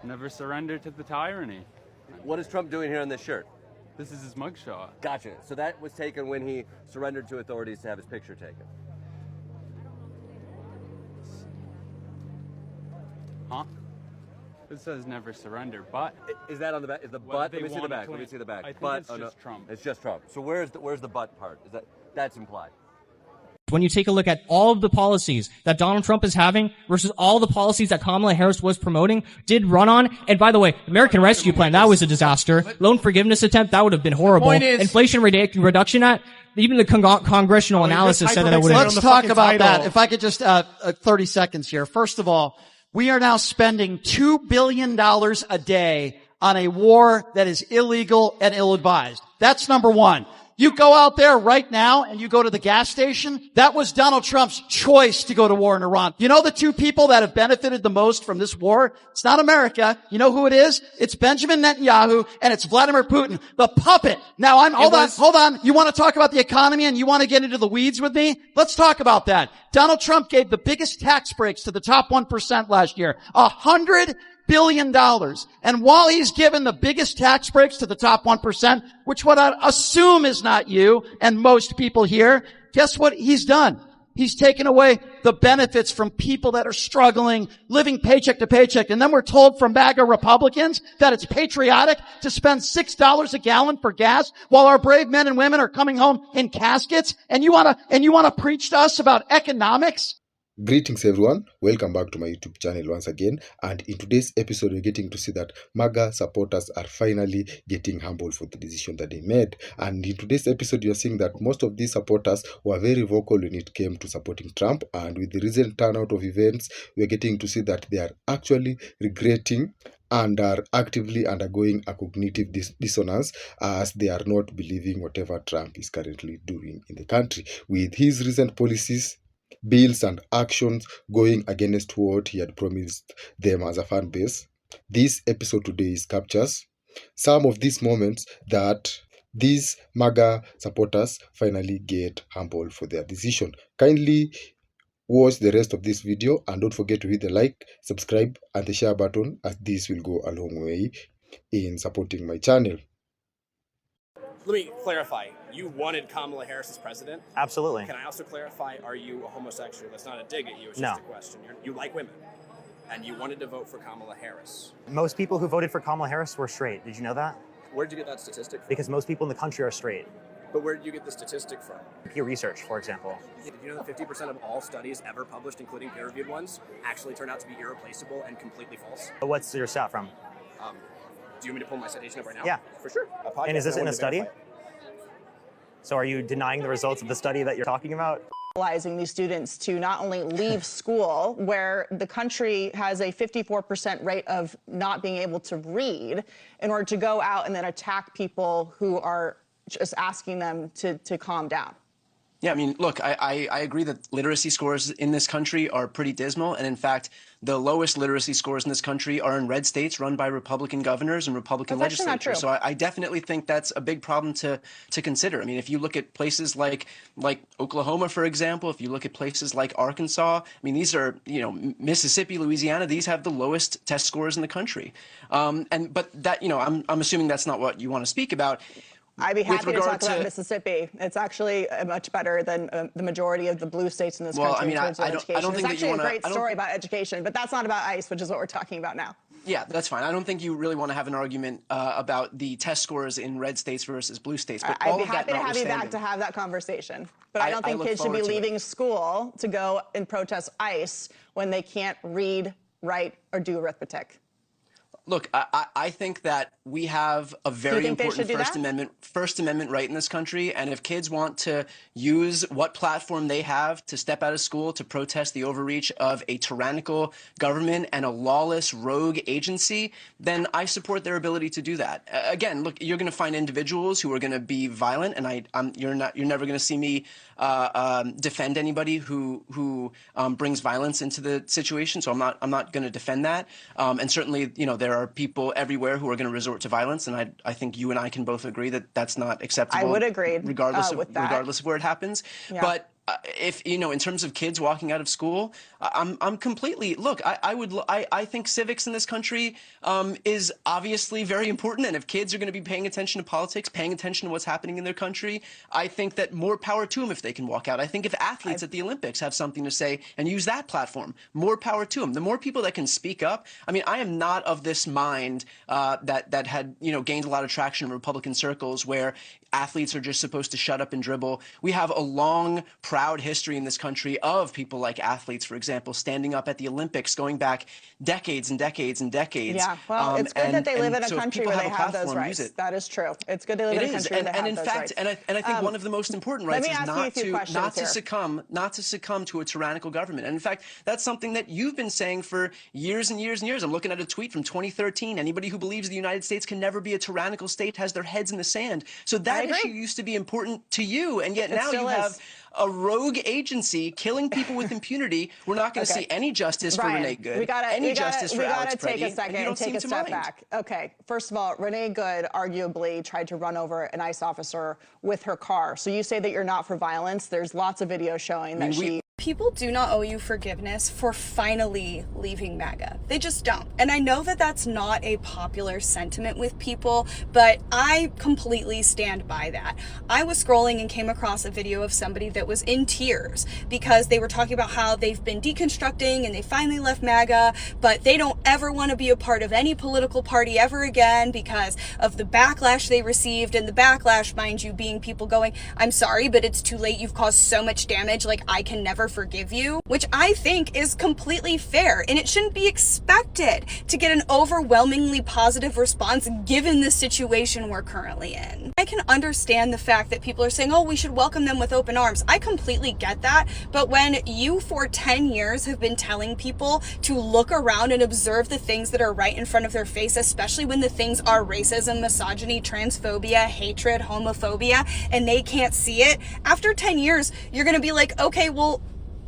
Never surrender to the tyranny. What is Trump doing here on this shirt? This is his mugshot. Gotcha. So that was taken when he surrendered to authorities to have his picture taken. Huh? It says never surrender, but Is that on the back? Is the butt? Let me see the back. Let me see the back. I think But it's just Trump. It's just Trump. So where's the butt part? Is that's implied? When you take a look at all of the policies that Donald Trump is having versus all the policies that Kamala Harris was promoting, did run on, and by the way, American Rescue Plan, that was a disaster. Loan forgiveness attempt, that would have been horrible. Inflation Reduction Act, even the congressional analysis said that it would have. Let's talk about that. If I could just, 30 seconds here. First of all, we are now spending $2 billion a day on a war that is illegal and ill-advised. That's number one. You go out there right now and you go to the gas station, that was Donald Trump's choice to go to war in Iran. You know the two people that have benefited the most from this war? It's not America. You know who it is? It's Benjamin Netanyahu and it's Vladimir Putin, the puppet. Now hold on. You want to talk about the economy and you want to get into the weeds with me? Let's talk about that. Donald Trump gave the biggest tax breaks to the top 1% last year. $100 billion. And while he's given the biggest tax breaks to the top 1%, which what I assume is not you and most people here, guess what he's done? He's taken away the benefits from people that are struggling, living paycheck to paycheck. And then we're told from Maga Republicans that it's patriotic to spend $6 a gallon for gas while our brave men and women are coming home in caskets. And you wanna preach to us about economics? Greetings everyone, welcome back to my YouTube channel once again, and in today's episode we're getting to see that Maga supporters are finally getting humble for the decision that they made. And in today's episode you're seeing that most of these supporters were very vocal when it came to supporting Trump, and with the recent turnout of events we're getting to see that they are actually regretting and are actively undergoing a cognitive dissonance as they are not believing whatever Trump is currently doing in the country, with his recent policies, bills and actions going against what he had promised them as a fan base. This episode today captures some of these moments that these MAGA supporters finally get humble for their decision. Kindly watch the rest of this video and don't forget to hit the like, subscribe and the share button, as this will go a long way in supporting my channel. Let me clarify. You wanted Kamala Harris as president? Absolutely. Can I also clarify, are you a homosexual? That's not a dig at you, it's just a question. You like women, and you wanted to vote for Kamala Harris. Most people who voted for Kamala Harris were straight. Did you know that? Where did you get that statistic from? Because most people in the country are straight. But where did you get the statistic from? Peer research, for example. Did you know that 50% of all studies ever published, including peer-reviewed ones, actually turn out to be irreplaceable and completely false? But what's your stat from? Do you want me to pull my citation up right now? Yeah. For sure. And is this in a study? So are you denying the results of the study that you're talking about? These students to not only leave school, where the country has a 54% rate of not being able to read, in order to go out and then attack people who are just asking them to calm down. Yeah, I mean, look, I agree that literacy scores in this country are pretty dismal. And in fact, the lowest literacy scores in this country are in red states run by Republican governors and Republican legislatures. So I definitely think that's a big problem to consider. I mean, if you look at places like Oklahoma, for example, if you look at places like Arkansas, I mean, these are, Mississippi, Louisiana, these have the lowest test scores in the country. But that, I'm assuming that's not what you want to speak about. I'd be happy to talk about Mississippi. It's actually much better than the majority of the blue states in this country in terms of education. It's actually a great story about education, but that's not about ICE, which is what we're talking about now. Yeah, that's fine. I don't think you really want to have an argument about the test scores in red states versus blue states. But I'd be happy to have you back to have that conversation. But I don't think kids should be leaving school to go and protest ICE when they can't read, write, or do arithmetic. Look, I think that we have a very important First Amendment right in this country, and if kids want to use what platform they have to step out of school to protest the overreach of a tyrannical government and a lawless rogue agency, then I support their ability to do that. Again, look, you're going to find individuals who are going to be violent, and you're never going to see me defend anybody who brings violence into the situation. So I'm not going to defend that. And certainly, there are people everywhere who are going to resort to violence, and I think you and I can both agree that that's not acceptable. I would agree, regardless of where it happens. Yeah. if in terms of kids walking out of school, I'm completely look. I think civics in this country is obviously very important, and if kids are going to be paying attention to politics, paying attention to what's happening in their country, I think that more power to them if they can walk out. I think if athletes at the Olympics have something to say and use that platform, more power to them. The more people that can speak up. I mean, I am not of this mind that had gained a lot of traction in Republican circles where athletes are just supposed to shut up and dribble. We have a long, proud history in this country of people like athletes, for example, standing up at the Olympics, going back decades and decades and decades. Yeah, well, it's good that they live in a country where they have those rights. That is true. It's good they live in a country where they have those rights. And I think one of the most important rights is not to succumb to a tyrannical government. And in fact, that's something that you've been saying for years and years and years. I'm looking at a tweet from 2013. Anybody who believes the United States can never be a tyrannical state has their heads in the sand. So that issue used to be important to you, and yet now you have a rogue agency killing people with impunity. We're not going to see any justice for Renee Good. We gotta take a second and take a step back. Okay, first of all, Renee Good arguably tried to run over an ICE officer with her car. So you say that you're not for violence. There's lots of video showing that she... People do not owe you forgiveness for finally leaving MAGA. They just don't. And I know that that's not a popular sentiment with people, but I completely stand by that. I was scrolling and came across a video of somebody that was in tears because they were talking about how they've been deconstructing and they finally left MAGA, but they don't ever want to be a part of any political party ever again because of the backlash they received. And the backlash, mind you, being people going, I'm sorry, but it's too late. You've caused so much damage. Like, I can never forgive you, which I think is completely fair, and it shouldn't be expected to get an overwhelmingly positive response given the situation we're currently in. I can understand the fact that people are saying, oh, we should welcome them with open arms. I completely get that, but when you for 10 years have been telling people to look around and observe the things that are right in front of their face, especially when the things are racism, misogyny, transphobia, hatred, homophobia, and they can't see it, after 10 years, you're gonna be like, okay, well,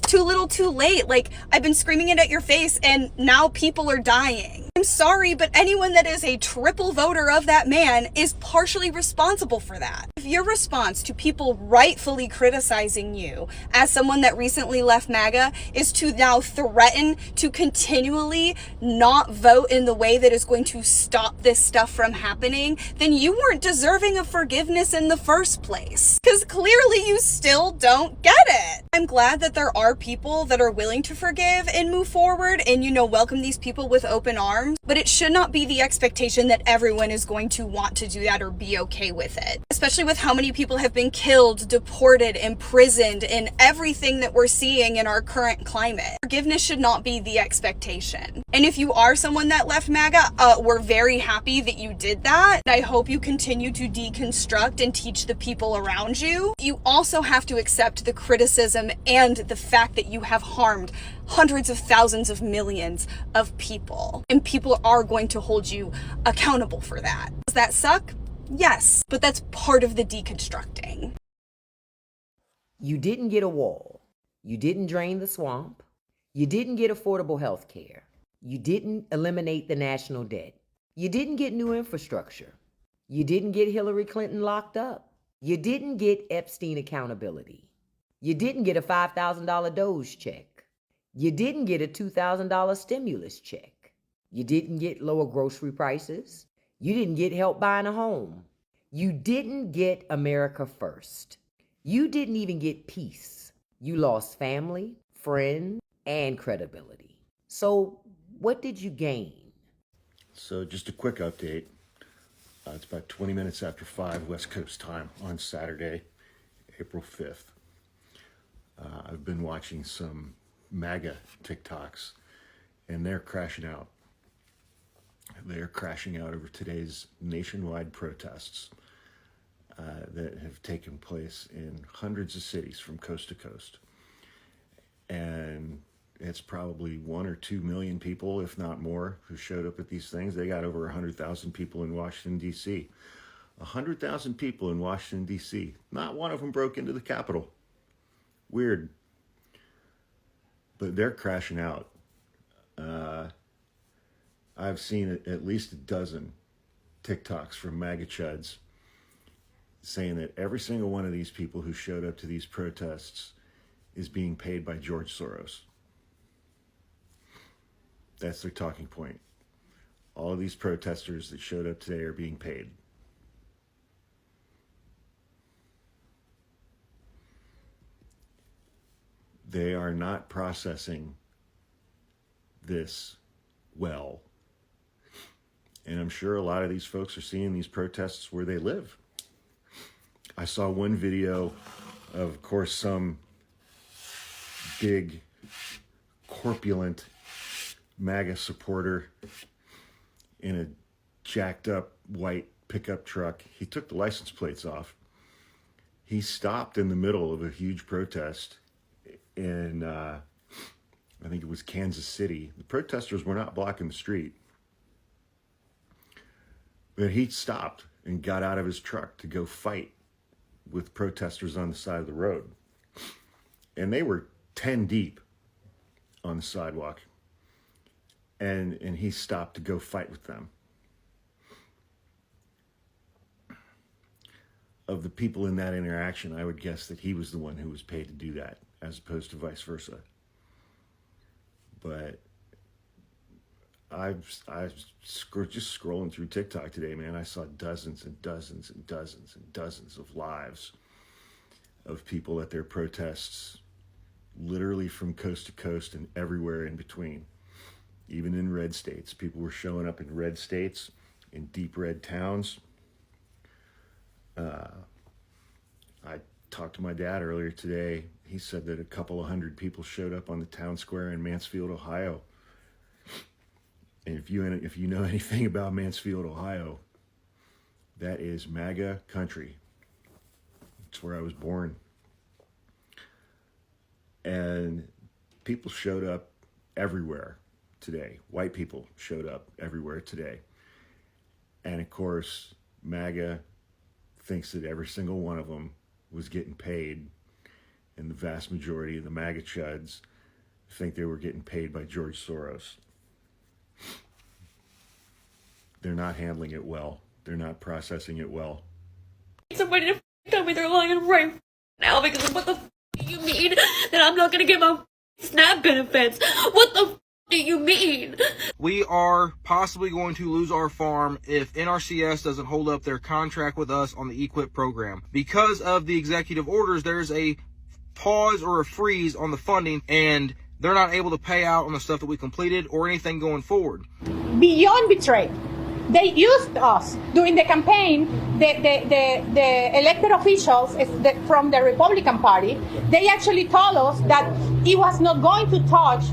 too little, too late. Like, I've been screaming it at your face and now people are dying. I'm sorry, but anyone that is a triple voter of that man is partially responsible for that. If your response to people rightfully criticizing you as someone that recently left MAGA is to now threaten to continually not vote in the way that is going to stop this stuff from happening, then you weren't deserving of forgiveness in the first place. Because clearly you still don't get it. I'm glad that there are people that are willing to forgive and move forward and, welcome these people with open arms, but it should not be the expectation that everyone is going to want to do that or be okay with it. Especially with how many people have been killed, deported, imprisoned, and everything that we're seeing in our current climate. Forgiveness should not be the expectation. And if you are someone that left MAGA, we're very happy that you did that. I hope you continue to deconstruct and teach the people around you. You also have to accept the criticism and the fact that you have harmed hundreds of thousands of millions of people. And people are going to hold you accountable for that. Does that suck? Yes, but that's part of the deconstructing. You didn't get a wall. You didn't drain the swamp. You didn't get affordable health care. You didn't eliminate the national debt. You didn't get new infrastructure. You didn't get Hillary Clinton locked up. You didn't get Epstein accountability. You didn't get a $5,000 Doge check. You didn't get a $2,000 stimulus check. You didn't get lower grocery prices. You didn't get help buying a home. You didn't get America first. You didn't even get peace. You lost family, friends, and credibility. So what did you gain? So just a quick update. It's about 20 minutes after 5 West Coast time on Saturday, April 5th. I've been watching some MAGA TikToks, and they're crashing out. They're crashing out over today's nationwide protests that have taken place in hundreds of cities from coast to coast. And it's probably 1 or 2 million people, if not more, who showed up at these things. They got over 100,000 people in Washington, D.C. 100,000 people in Washington, D.C. Not one of them broke into the Capitol. Weird. But they're crashing out. I've seen at least a dozen TikToks from MAGA chuds saying that every single one of these people who showed up to these protests is being paid by George Soros. That's their talking point. All of these protesters that showed up today are being paid. They are not processing this well. And I'm sure a lot of these folks are seeing these protests where they live. I saw one video of course, some big, corpulent Maga supporter in a jacked up white pickup truck. He took the license plates off. He stopped in the middle of a huge protest in, I think it was Kansas City. The protesters were not blocking the street. But he stopped and got out of his truck to go fight with protesters on the side of the road. And they were 10 deep on the sidewalk. And he stopped to go fight with them. Of the people in that interaction, I would guess that he was the one who was paid to do that, as opposed to vice versa. But I just scrolling through TikTok today, man, I saw dozens and dozens and dozens and dozens of lives of people at their protests, literally from coast to coast and everywhere in between. Even in red states, people were showing up in red states, in deep red towns. I talked to my dad earlier today. He said that a couple of hundred people showed up on the town square in Mansfield, Ohio. And if you know anything about Mansfield, Ohio, that is MAGA country. It's where I was born. And people showed up everywhere today. White people showed up everywhere today. And of course, MAGA thinks that every single one of them was getting paid, and the vast majority of the MAGA chuds think they were getting paid by George Soros. They're not handling it well. They're not processing it well. Somebody to tell me they're lying right now because of what the do you mean that I'm not gonna get my SNAP benefits? What the do you mean? We are possibly going to lose our farm if NRCS doesn't hold up their contract with us on the EQIP program. Because of the executive orders, there's a pause or a freeze on the funding, and they're not able to pay out on the stuff that we completed or anything going forward. Beyond betrayed. They used us during the campaign, the elected officials from the Republican Party. They actually told us that it was not going to touch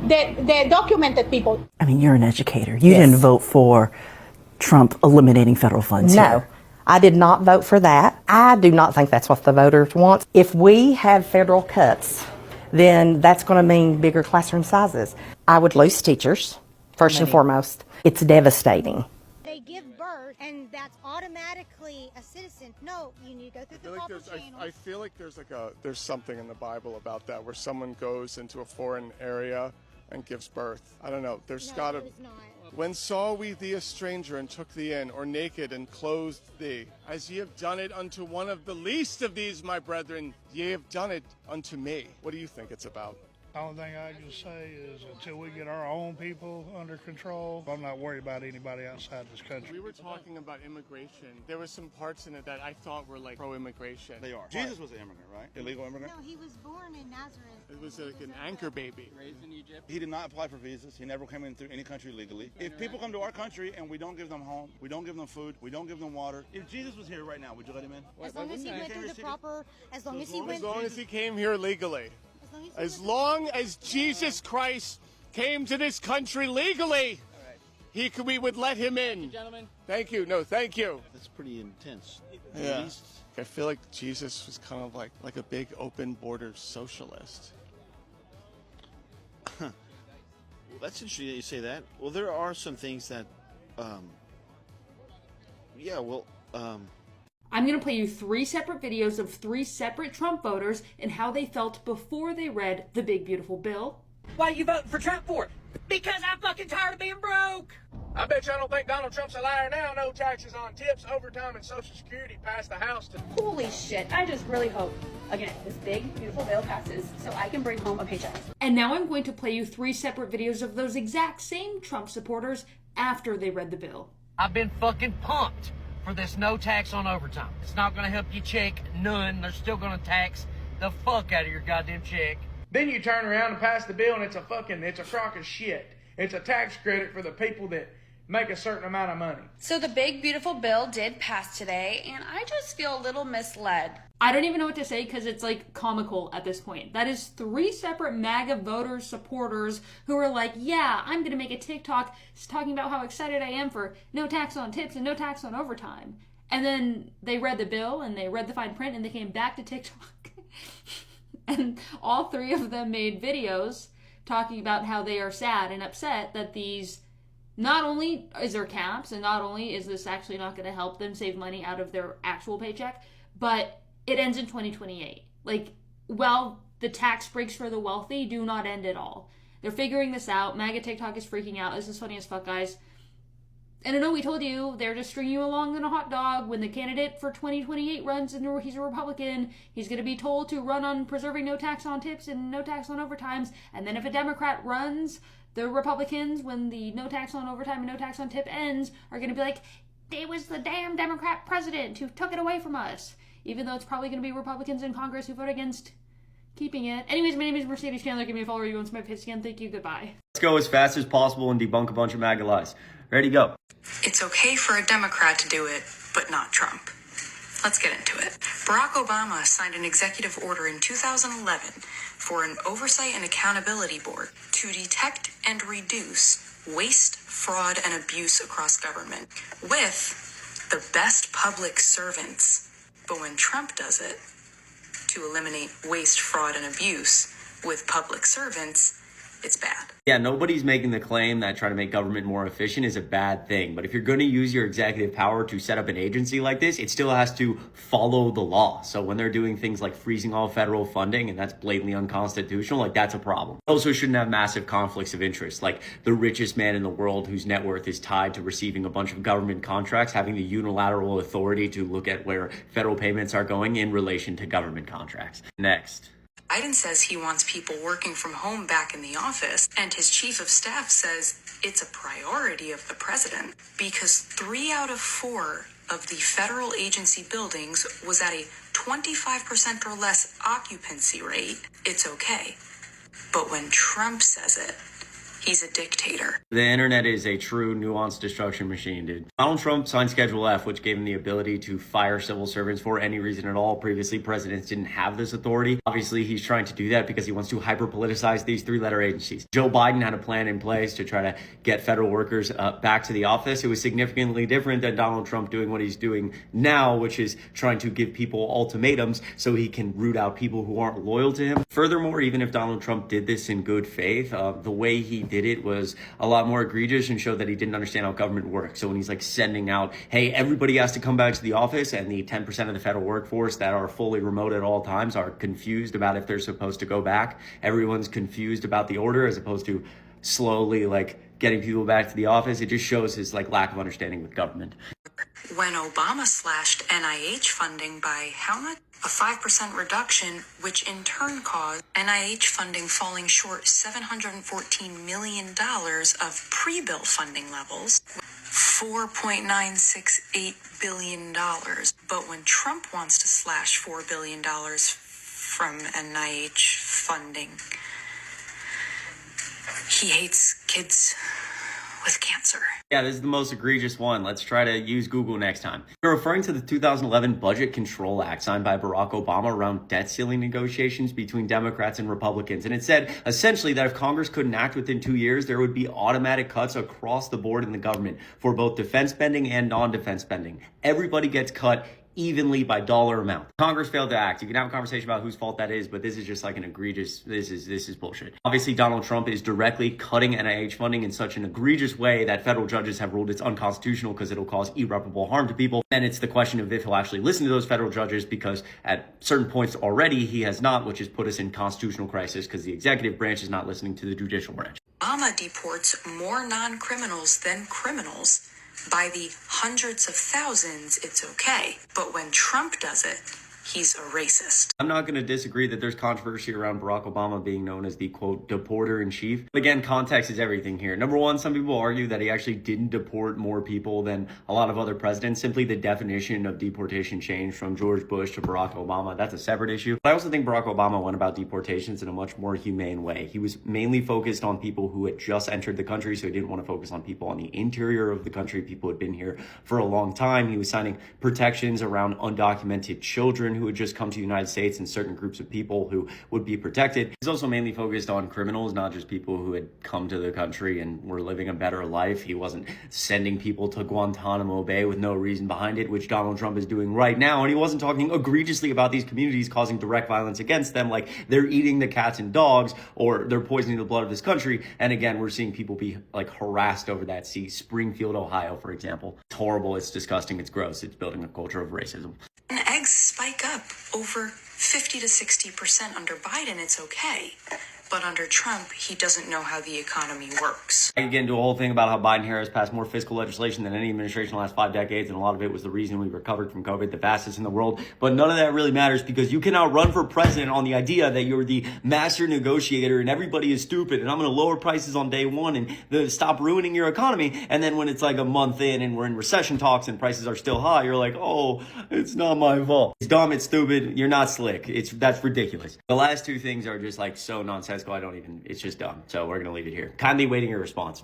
the documented people. I mean, you're an educator. You didn't vote for Trump eliminating federal funds. No, I did not vote for that. I do not think that's what the voters want. If we have federal cuts, then that's going to mean bigger classroom sizes. I would lose teachers, first and foremost. It's devastating. They give birth, and that's automatically a citizen. No, you need to go through the proper channels. I feel like there's something in the Bible about that, where someone goes into a foreign area and gives birth. I don't know. There's gotta. When saw we thee a stranger and took thee in, or naked and clothed thee? As ye have done it unto one of the least of these, my brethren, ye have done it unto me. What do you think it's about? The only thing I can say is until we get our own people under control, I'm not worried about anybody outside this country. We were talking about immigration. There were some parts in it that I thought were like pro-immigration. They are. Jesus was an immigrant, right? Illegal immigrant? No, he was born in Nazareth. It was like an anchor baby. Raised in Egypt. He did not apply for visas. He never came in through any country legally. If people come to our country and we don't give them home, we don't give them food, we don't give them water. If Jesus was here right now, would you let him in? As long as he went through the proper, as long as he came here legally. As long as Jesus Christ came to this country legally, we would let him in. Thank you, gentlemen. Thank you. No, thank you. That's pretty intense. Yeah. I feel like Jesus was kind of like a big open border socialist. Well, that's interesting that you say that. Well, there are some things that, I'm going to play you 3 separate videos of 3 separate Trump voters and how they felt before they read the big beautiful bill. Why are you voting for Trump for? Because I'm fucking tired of being broke. I bet you I don't think Donald Trump's a liar now. No taxes on tips, overtime, and Social Security passed the House to... Holy shit, I just really hope, again, this big, beautiful bill passes so I can bring home a paycheck. And now I'm going to play you 3 separate videos of those exact same Trump supporters after they read the bill. I've been fucking pumped for this no tax on overtime. It's not gonna help you check none. They're still gonna tax the fuck out of your goddamn check. Then you turn around and pass the bill and it's a crock of shit. It's a tax credit for the people that make a certain amount of money. So the big, beautiful bill did pass today, and I just feel a little misled. I don't even know what to say because it's like comical at this point. That is 3 separate MAGA voters, supporters who are like, yeah, I'm going to make a TikTok talking about how excited I am for no tax on tips and no tax on overtime. And then they read the bill and they read the fine print and they came back to TikTok. And all 3 of them made videos talking about how they are sad and upset that these, not only is there caps and not only is this actually not going to help them save money out of their actual paycheck, but it ends in 2028. Like, well, the tax breaks for the wealthy do not end at all. They're figuring this out. MAGA TikTok is freaking out. This is funny as fuck, guys. And I know we told you, they're just stringing you along in a hot dog. When the candidate for 2028 runs and he's a Republican, he's going to be told to run on preserving no tax on tips and no tax on overtimes. And then if a Democrat runs, the Republicans, when the no tax on overtime and no tax on tip ends, are going to be like, it was the damn Democrat president who took it away from us. Even though it's probably going to be Republicans in Congress who vote against keeping it. Anyways, my name is Mercedes Chandler. Give me a follow. You want my page again. Thank you. Goodbye. Let's go as fast as possible and debunk a bunch of MAGA lies. Ready, go. It's okay for a Democrat to do it, but not Trump. Let's get into it. Barack Obama signed an executive order in 2011 for an oversight and accountability board to detect and reduce waste, fraud, and abuse across government with the best public servants. But when Trump does it, to eliminate waste, fraud, and abuse with public servants, it's bad. Yeah, nobody's making the claim that trying to make government more efficient is a bad thing. But if you're going to use your executive power to set up an agency like this, it still has to follow the law. So when they're doing things like freezing all federal funding, and that's blatantly unconstitutional, like that's a problem. Also shouldn't have massive conflicts of interest, like the richest man in the world whose net worth is tied to receiving a bunch of government contracts, having the unilateral authority to look at where federal payments are going in relation to government contracts. Next. Biden says he wants people working from home back in the office, and his chief of staff says it's a priority of the president because 3 out of 4 of the federal agency buildings was at a 25% or less occupancy rate. It's okay. But when Trump says it, he's a dictator. The internet is a true nuanced destruction machine, dude. Donald Trump signed Schedule F, which gave him the ability to fire civil servants for any reason at all. Previously, presidents didn't have this authority. Obviously, he's trying to do that because he wants to hyper-politicize these 3-letter agencies. Joe Biden had a plan in place to try to get federal workers back to the office. It was significantly different than Donald Trump doing what he's doing now, which is trying to give people ultimatums so he can root out people who aren't loyal to him. Furthermore, even if Donald Trump did this in good faith, the way he did it was a lot more egregious and showed that he didn't understand how government works. So when he's like sending out, hey, everybody has to come back to the office, and the 10% of the federal workforce that are fully remote at all times are confused about if they're supposed to go back. Everyone's confused about the order as opposed to slowly like getting people back to the office. It just shows his like lack of understanding with government. When Obama slashed NIH funding by how much? A 5% reduction, which in turn caused NIH funding falling short $714 million of pre-bill funding levels, $4.968 billion. But when Trump wants to slash $4 billion from NIH funding, he hates kids with cancer. Yeah, this is the most egregious one. Let's try to use Google next time. We're referring to the 2011 Budget Control Act signed by Barack Obama around debt ceiling negotiations between Democrats and Republicans. And it said essentially that if Congress couldn't act within 2 years, there would be automatic cuts across the board in the government for both defense spending and non-defense spending. Everybody gets cut evenly by dollar amount. Congress failed to act. You can have a conversation about whose fault that is, but this is just like an egregious, this is bullshit. Obviously, Donald Trump is directly cutting NIH funding in such an egregious way that federal judges have ruled it's unconstitutional because it'll cause irreparable harm to people. And it's the question of if he'll actually listen to those federal judges, because at certain points already he has not, which has put us in constitutional crisis because the executive branch is not listening to the judicial branch. Obama deports more non-criminals than criminals. By the hundreds of thousands, it's okay. But when Trump does it, he's a racist. I'm not going to disagree that there's controversy around Barack Obama being known as the, quote, deporter-in-chief. But again, context is everything here. Number one, some people argue that he actually didn't deport more people than a lot of other presidents. Simply the definition of deportation changed from George Bush to Barack Obama. That's a separate issue. But I also think Barack Obama went about deportations in a much more humane way. He was mainly focused on people who had just entered the country, so he didn't want to focus on people on the interior of the country, people who had been here for a long time. He was signing protections around undocumented children who had just come to the United States and certain groups of people who would be protected. He's also mainly focused on criminals, not just people who had come to the country and were living a better life. He wasn't sending people to Guantanamo Bay with no reason behind it, which Donald Trump is doing right now. And he wasn't talking egregiously about these communities causing direct violence against them, like they're eating the cats and dogs or they're poisoning the blood of this country. And again, we're seeing people be like harassed over that. See Springfield, Ohio, for example. It's horrible, it's disgusting, it's gross, it's building a culture of racism. And eggs spike up over 50 to 60% under Biden, it's okay. But under Trump, he doesn't know how the economy works. I could get into a whole thing about how Biden-Harris passed more fiscal legislation than any administration in the last 5 decades, and a lot of it was the reason we recovered from COVID the fastest in the world. But none of that really matters because you cannot run for president on the idea that you're the master negotiator and everybody is stupid and I'm going to lower prices on day one and stop ruining your economy. And then when it's like a month in and we're in recession talks and prices are still high, you're like, oh, it's not my fault. It's dumb, it's stupid, you're not slick. That's ridiculous. The last two things are just like so nonsensical. It's just dumb. So we're going to leave it here. Kindly waiting your response.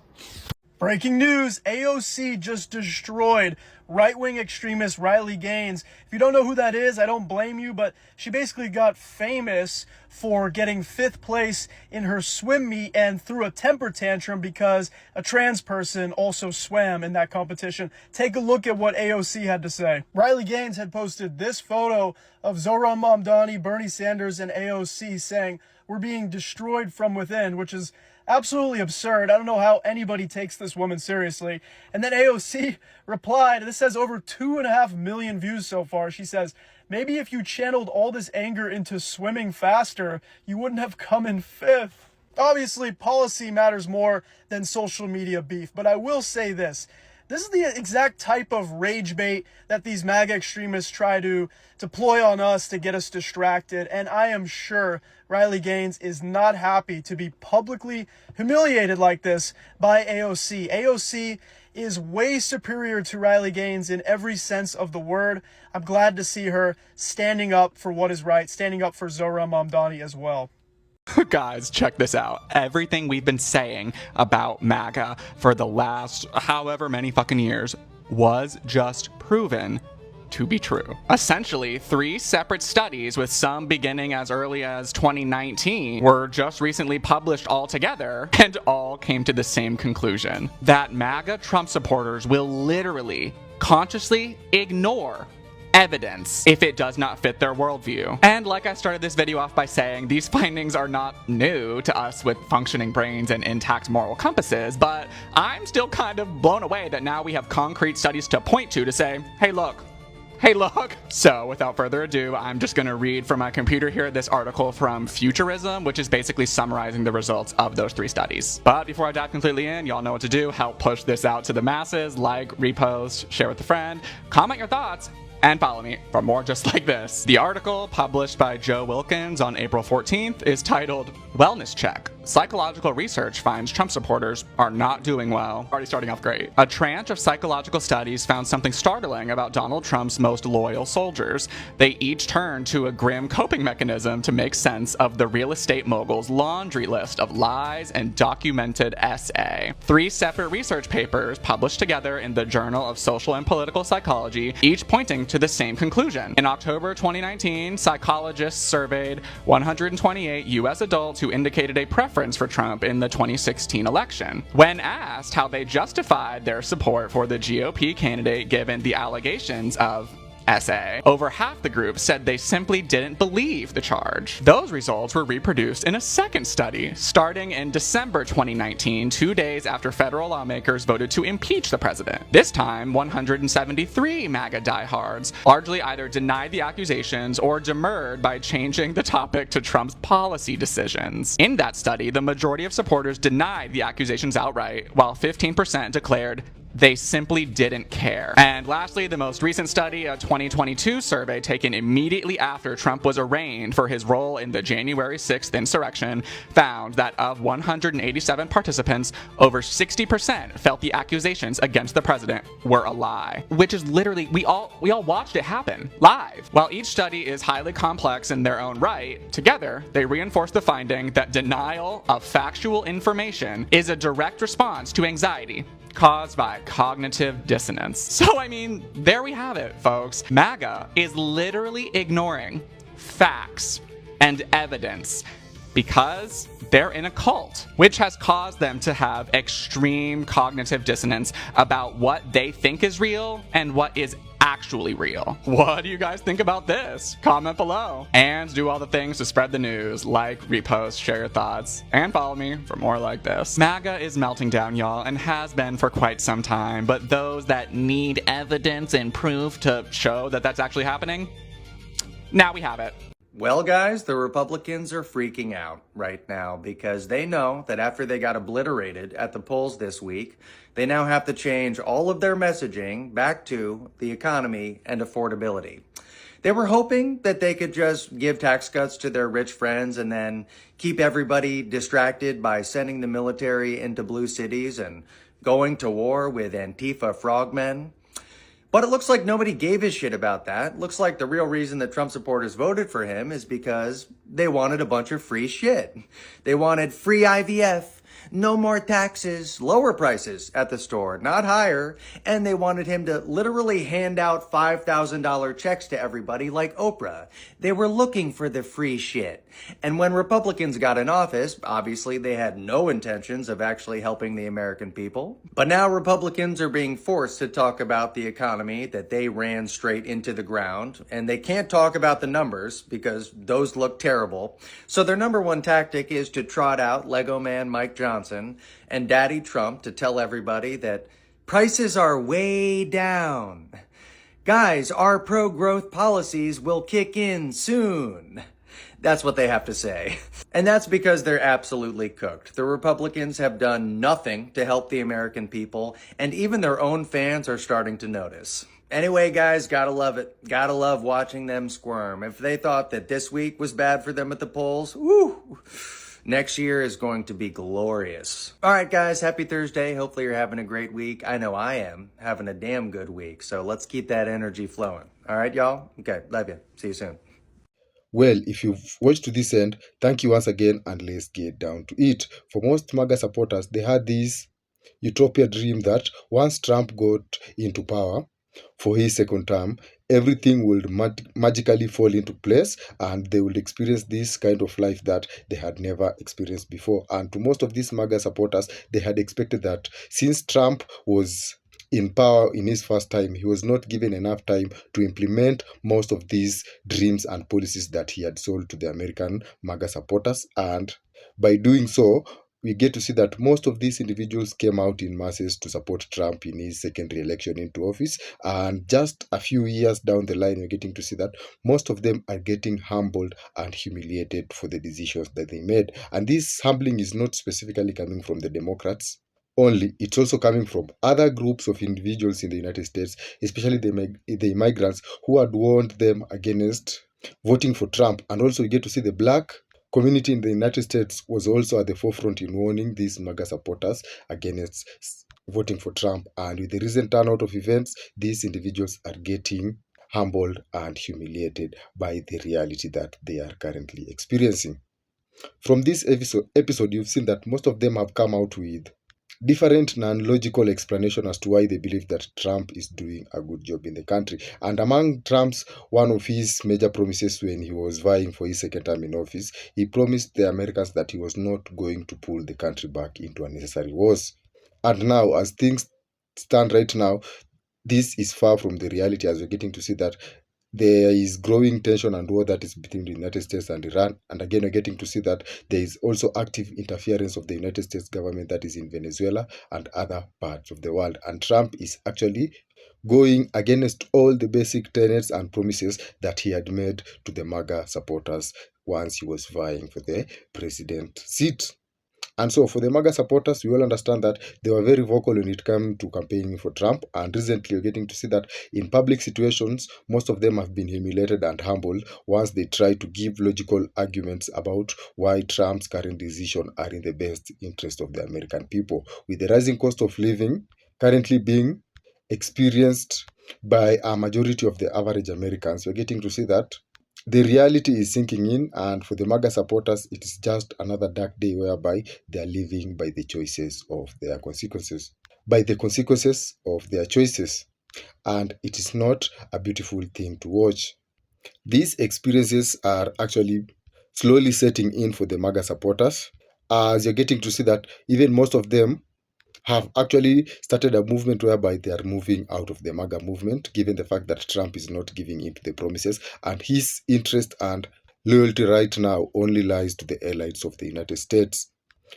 Breaking news, AOC just destroyed right-wing extremist Riley Gaines. If you don't know who that is, I don't blame you, but she basically got famous for getting 5th place in her swim meet and threw a temper tantrum because a trans person also swam in that competition. Take a look at what AOC had to say. Riley Gaines had posted this photo of Zohran Mamdani, Bernie Sanders, and AOC saying, "We're being destroyed from within," which is absolutely absurd. I don't know how anybody takes this woman seriously. And then AOC replied, this has over 2.5 million views so far. She says, "Maybe if you channeled all this anger into swimming faster, you wouldn't have come in 5th. Obviously, policy matters more than social media beef, but I will say this. This is the exact type of rage bait that these MAGA extremists try to deploy on us to get us distracted, and I am sure Riley Gaines is not happy to be publicly humiliated like this by AOC. AOC is way superior to Riley Gaines in every sense of the word. I'm glad to see her standing up for what is right, standing up for Zohran Mamdani as well. Guys, check this out. Everything we've been saying about MAGA for the last however many fucking years was just proven to be true. Essentially, 3 separate studies, with some beginning as early as 2019, were just recently published all together and all came to the same conclusion: that MAGA Trump supporters will literally consciously ignore evidence if it does not fit their worldview. And like I started this video off by saying, these findings are not new to us with functioning brains and intact moral compasses, but I'm still kind of blown away that now we have concrete studies to point to say, hey look. So without further ado, I'm just going to read from my computer here this article from Futurism, which is basically summarizing the results of those 3 studies. But before I dive completely in, y'all know what to do. Help push this out to the masses. Like, repost, share with a friend, comment your thoughts, and follow me for more just like this. The article, published by Joe Wilkins on April 14th, is titled Wellness Check. Psychological research finds Trump supporters are not doing well. Already starting off great. A tranche of psychological studies found something startling about Donald Trump's most loyal soldiers. They each turned to a grim coping mechanism to make sense of the real estate mogul's laundry list of lies and documented SA. 3 separate research papers published together in the Journal of Social and Political Psychology, each pointing to the same conclusion. In October 2019, psychologists surveyed 128 U.S. adults who indicated a preference for Trump in the 2016 election. When asked how they justified their support for the GOP candidate given the allegations of essay. Over half the group said they simply didn't believe the charge. Those results were reproduced in a second study, starting in December 2019, 2 days after federal lawmakers voted to impeach the president. This time, 173 MAGA diehards largely either denied the accusations or demurred by changing the topic to Trump's policy decisions. In that study, the majority of supporters denied the accusations outright, while 15% declared they simply didn't care. And lastly, the most recent study, a 2022 survey taken immediately after Trump was arraigned for his role in the January 6th insurrection, found that of 187 participants, over 60% felt the accusations against the president were a lie. Which is literally, we all watched it happen live. While each study is highly complex in their own right, together they reinforce the finding that denial of factual information is a direct response to anxiety caused by cognitive dissonance. So, I mean, there we have it, folks. MAGA is literally ignoring facts and evidence because they're in a cult, which has caused them to have extreme cognitive dissonance about what they think is real and what is actually real. What do you guys think about this? Comment below. And do all the things to spread the news. Like, repost, share your thoughts, and follow me for more like this. MAGA is melting down, y'all, and has been for quite some time, but those that need evidence and proof to show that that's actually happening, now we have it. Well, guys, the Republicans are freaking out right now because they know that after they got obliterated at the polls this week, they now have to change all of their messaging back to the economy and affordability. They were hoping that they could just give tax cuts to their rich friends and then keep everybody distracted by sending the military into blue cities and going to war with Antifa frogmen. But it looks like nobody gave a shit about that. Looks like the real reason that Trump supporters voted for him is because they wanted a bunch of free shit. They wanted free IVF, no more taxes, lower prices at the store, not higher, and they wanted him to literally hand out $5,000 checks to everybody like Oprah. They were looking for the free shit. And when Republicans got in office, obviously they had no intentions of actually helping the American people. But now Republicans are being forced to talk about the economy that they ran straight into the ground, and they can't talk about the numbers because those look terrible. So their number one tactic is to trot out Lego Man Mike Johnson and Daddy Trump to tell everybody that prices are way down. Guys, our pro-growth policies will kick in soon. That's what they have to say. And that's because they're absolutely cooked. The Republicans have done nothing to help the American people, and even their own fans are starting to notice. Anyway, guys, gotta love it. Gotta love watching them squirm. If they thought that this week was bad for them at the polls, woo! Next year is going to be glorious. All right, guys, happy Thursday. Hopefully you're having a great week. I know I am having a damn good week. So let's keep that energy flowing. All right, y'all? Okay, love you. See you soon. Well, if you've watched to this end, thank you once again, and let's get down to it. For most MAGA supporters, they had this utopia dream that once Trump got into power for his second term, everything would magically fall into place and they would experience this kind of life that they had never experienced before. And to most of these MAGA supporters, they had expected that since Trump was in power in his first time, he was not given enough time to implement most of these dreams and policies that he had sold to the American MAGA supporters. And by doing so, we get to see that most of these individuals came out in masses to support Trump in his second re-election into office. And just a few years down the line, we're getting to see that most of them are getting humbled and humiliated for the decisions that they made. And this humbling is not specifically coming from the Democrats only. It's also coming from other groups of individuals in the United States, especially the immigrants who had warned them against voting for Trump. And also you get to see the black community in the United States was also at the forefront in warning these MAGA supporters against voting for Trump. And with the recent turnout of events, these individuals are getting humbled and humiliated by the reality that they are currently experiencing. From this episode, you've seen that most of them have come out with different non-logical explanation as to why they believe that Trump is doing a good job in the country. And among Trump's, one of his major promises when he was vying for his second term in office, he promised the Americans that he was not going to pull the country back into unnecessary wars. And now, as things stand right now, this is far from the reality, as we're getting to see that there is growing tension and war that is between the United States and Iran. And again, we're getting to see that there is also active interference of the United States government that is in Venezuela and other parts of the world. And Trump is actually going against all the basic tenets and promises that he had made to the MAGA supporters once he was vying for the president seat. And so for the MAGA supporters, we all understand that they were very vocal when it came to campaigning for Trump. And recently, we're getting to see that in public situations, most of them have been humiliated and humbled once they try to give logical arguments about why Trump's current decisions are in the best interest of the American people. With the rising cost of living currently being experienced by a majority of the average Americans, we're getting to see that the reality is sinking in, and for the MAGA supporters, it is just another dark day whereby they are living by the choices of their consequences, by the consequences of their choices. And it is not a beautiful thing to watch. These experiences are actually slowly setting in for the MAGA supporters, as you're getting to see that even most of them have actually started a movement whereby they are moving out of the MAGA movement, given the fact that Trump is not giving in to the promises, and his interest and loyalty right now only lies to the elites of the United States,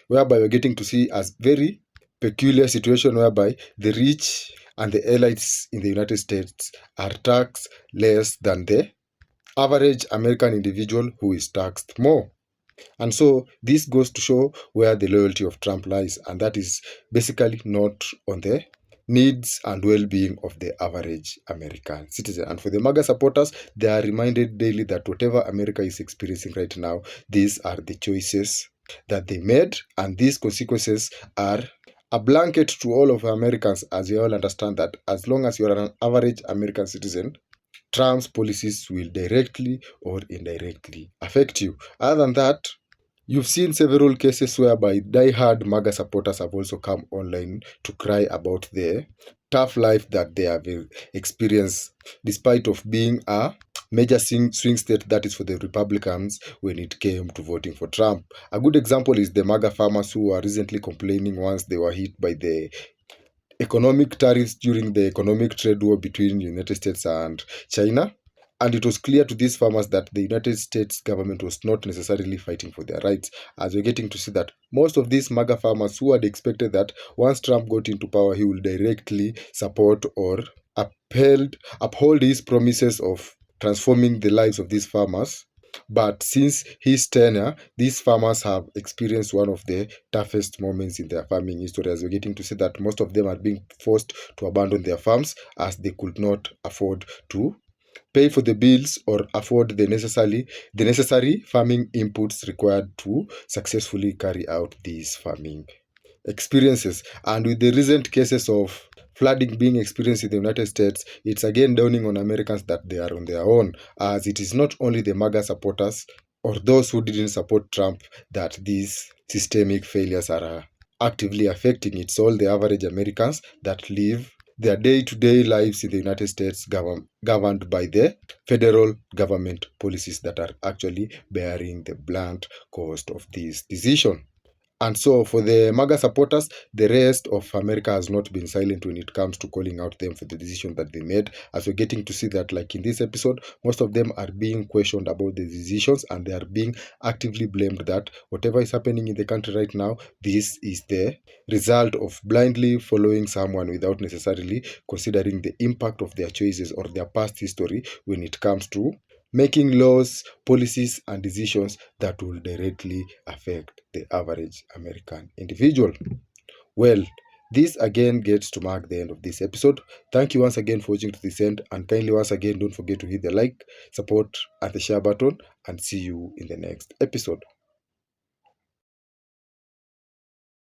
whereby we're getting to see a very peculiar situation whereby the rich and the elites in the United States are taxed less than the average American individual who is taxed more. And so this goes to show where the loyalty of Trump lies, and that is basically not on the needs and well-being of the average American citizen. And for the MAGA supporters, they are reminded daily that whatever America is experiencing right now, these are the choices that they made, and these consequences are a blanket to all of Americans, as you all understand that as long as you are an average American citizen, Trump's policies will directly or indirectly affect you. Other than that, you've seen several cases whereby die-hard MAGA supporters have also come online to cry about the tough life that they have experienced, despite of being a major swing state that is for the Republicans when it came to voting for Trump. A good example is the MAGA farmers who were recently complaining once they were hit by the economic tariffs during the economic trade war between the United States and China. And it was clear to these farmers that the United States government was not necessarily fighting for their rights, as we're getting to see that most of these MAGA farmers who had expected that once Trump got into power, he will directly support or uphold his promises of transforming the lives of these farmers. But since his tenure, these farmers have experienced one of the toughest moments in their farming history, as we're getting to see that most of them are being forced to abandon their farms as they could not afford to pay for the bills or afford the necessary farming inputs required to successfully carry out these farming experiences. And with the recent cases of flooding being experienced in the United States, it's again dawning on Americans that they are on their own, as it is not only the MAGA supporters or those who didn't support Trump that these systemic failures are actively affecting. It's all the average Americans that live their day-to-day lives in the United States governed by the federal government policies that are actually bearing the blunt cost of this decision. And so for the MAGA supporters, the rest of America has not been silent when it comes to calling out them for the decision that they made. As we're getting to see that, like in this episode, most of them are being questioned about the decisions, and they are being actively blamed that whatever is happening in the country right now, this is the result of blindly following someone without necessarily considering the impact of their choices or their past history when it comes to making laws, policies, and decisions that will directly affect the average American individual. Well, this again gets to mark the end of this episode. Thank you once again for watching to this end, and kindly once again don't forget to hit the like, support, and the share button, and see you in the next episode.